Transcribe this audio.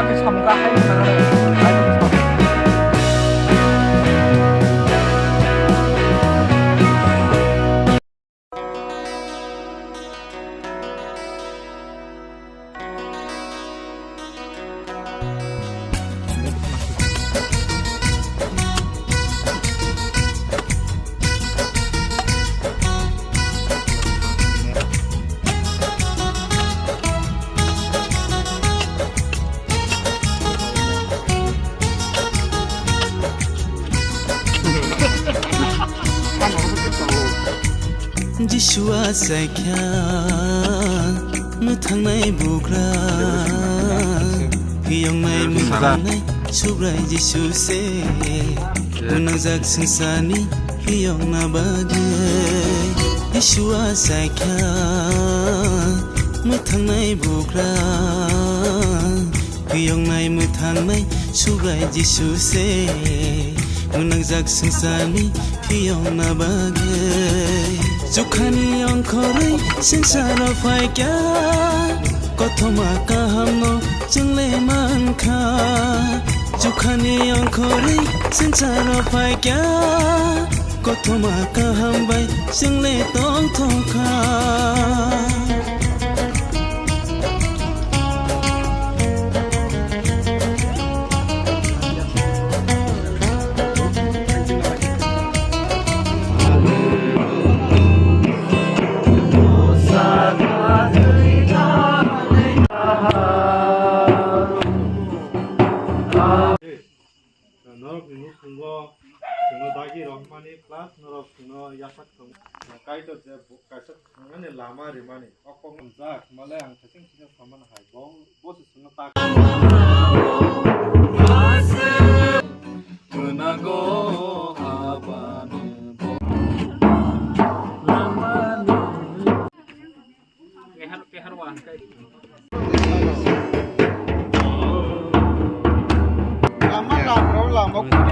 ke samung ka hai na ai Jishua saikya muthangnai bukra hiyongnai muthangnai subrai Jisu se munajak sangsani hiyongna bage Jishua saikya muthangnai bukra hiyongnai muthangnai subrai Jisu se munajak sangsani hiyongna bage Jukhani angkori sengsara faikya kothoma kahamno jungle mankha Jukhani angkori sengsara faikya kothoma kahambai jungle tong thongkha Mani class norok no yasak tong kaito je kaisat ngane lama ri mani okong jak male ang thesing thesing saman hai bong bos sung ta menago habane lamani kehar wan kai lama lama